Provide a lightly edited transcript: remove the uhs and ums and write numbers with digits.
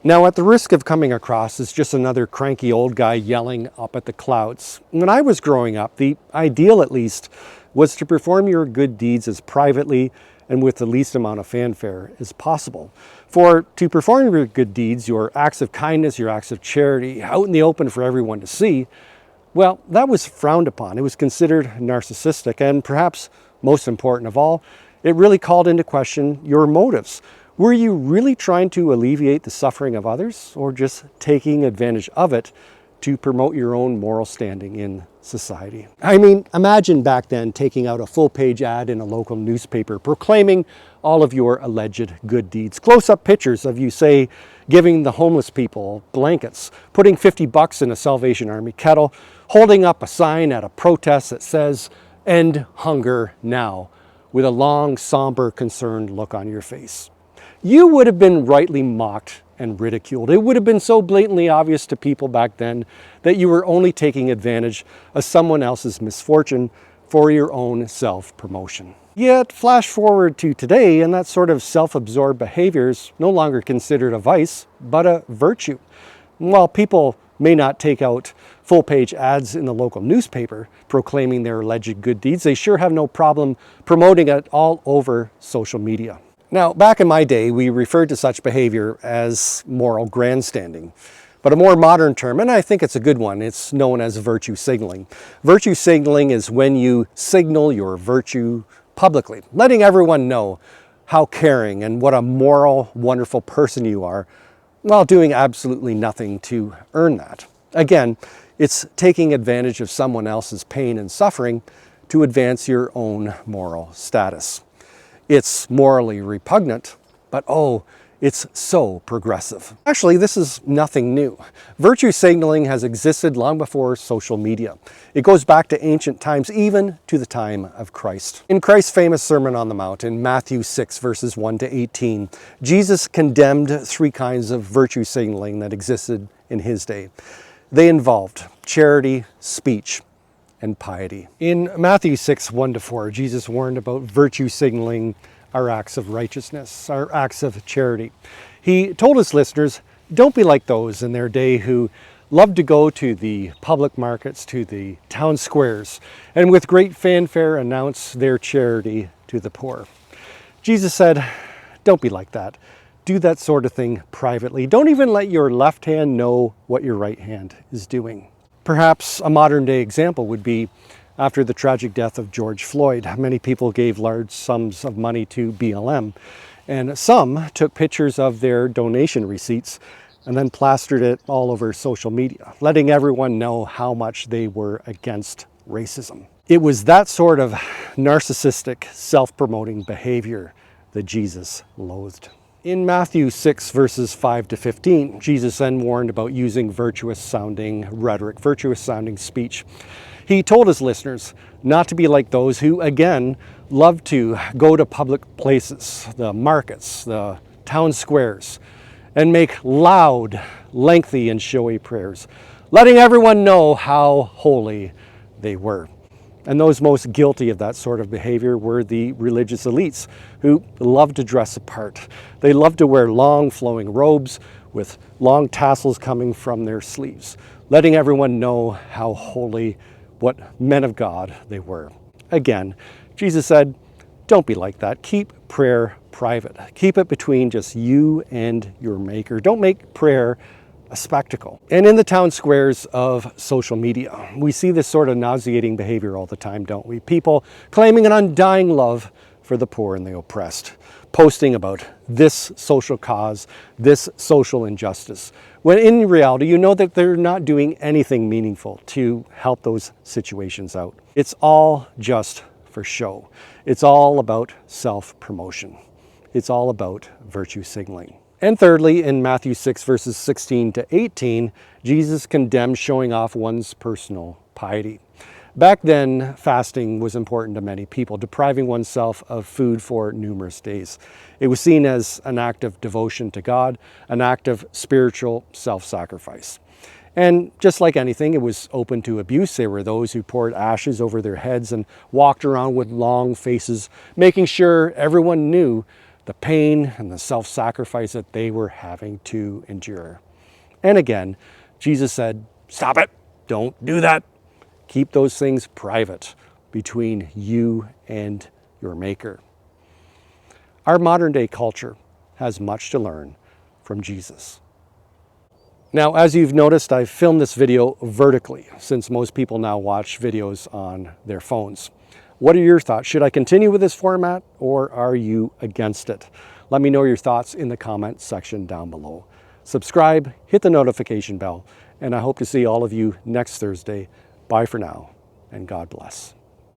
Now, at the risk of coming across as just another cranky old guy yelling up at the clouds, when I was growing up, the ideal at least was to perform your good deeds as privately and with the least amount of fanfare as possible. For to perform your good deeds, your acts of kindness, your acts of charity, out in the open for everyone to see, well, that was frowned upon. It was considered narcissistic, and perhaps most important of all, it really called into question your motives. Were you really trying to alleviate the suffering of others, or just taking advantage of it to promote your own moral standing in society? I mean, imagine back then taking out a full-page ad in a local newspaper proclaiming all of your alleged good deeds. Close-up pictures of you, say, giving the homeless people blankets, putting $50 in a Salvation Army kettle, holding up a sign at a protest that says, "End hunger now," with a long, somber, concerned look on your face. You would have been rightly mocked and ridiculed. It would have been so blatantly obvious to people back then that you were only taking advantage of someone else's misfortune for your own self-promotion. Yet, flash forward to today, and that sort of self-absorbed behavior is no longer considered a vice, but a virtue. While people may not take out full-page ads in the local newspaper proclaiming their alleged good deeds, they sure have no problem promoting it all over social media. Now, back in my day, we referred to such behavior as moral grandstanding. But a more modern term, and I think it's a good one, it's known as virtue signaling. Virtue signaling is when you signal your virtue publicly, letting everyone know how caring and what a moral, wonderful person you are, while doing absolutely nothing to earn that. Again, it's taking advantage of someone else's pain and suffering to advance your own moral status. It's morally repugnant, but oh, it's so progressive. Actually, this is nothing new. Virtue signaling has existed long before social media. It goes back to ancient times, even to the time of Christ. In Christ's famous Sermon on the Mount, in Matthew 6, verses 1 to 18, Jesus condemned three kinds of virtue signaling that existed in his day. They involved charity, speech, and piety. In Matthew 6, 1 to 4, Jesus warned about virtue signaling our acts of righteousness, our acts of charity. He told his listeners, don't be like those in their day who loved to go to the public markets, to the town squares, and with great fanfare announce their charity to the poor. Jesus said, don't be like that. Do that sort of thing privately. Don't even let your left hand know what your right hand is doing. Perhaps a modern day example would be after the tragic death of George Floyd. Many people gave large sums of money to BLM, and some took pictures of their donation receipts and then plastered it all over social media, letting everyone know how much they were against racism. It was that sort of narcissistic, self-promoting behavior that Jesus loathed. In Matthew 6, verses 5 to 15, Jesus then warned about using virtuous-sounding rhetoric, virtuous-sounding speech. He told his listeners not to be like those who, again, love to go to public places, the markets, the town squares, and make loud, lengthy, and showy prayers, letting everyone know how holy they were. And those most guilty of that sort of behavior were the religious elites who loved to dress apart. They loved to wear long flowing robes with long tassels coming from their sleeves, letting everyone know how holy, what men of God they were. Again, Jesus said, don't be like that. Keep prayer private. Keep it between just you and your Maker. Don't make prayer a spectacle. And in the town squares of social media, we see this sort of nauseating behavior all the time, don't we? People claiming an undying love for the poor and the oppressed, posting about this social cause, this social injustice, when in reality, you know that they're not doing anything meaningful to help those situations out. It's all just for show. It's all about self-promotion. It's all about virtue signaling. And thirdly, in Matthew 6, verses 16 to 18, Jesus condemns showing off one's personal piety. Back then, fasting was important to many people, depriving oneself of food for numerous days. It was seen as an act of devotion to God, an act of spiritual self-sacrifice. And just like anything, it was open to abuse. There were those who poured ashes over their heads and walked around with long faces, making sure everyone knew the pain and the self-sacrifice that they were having to endure. And again, Jesus said, stop it, don't do that. Keep those things private between you and your Maker. Our modern day culture has much to learn from Jesus. Now, as you've noticed, I've filmed this video vertically since most people now watch videos on their phones. What are your thoughts? Should I continue with this format or are you against it? Let me know your thoughts in the comment section down below. Subscribe, hit the notification bell, and I hope to see all of you next Thursday. Bye for now, and God bless.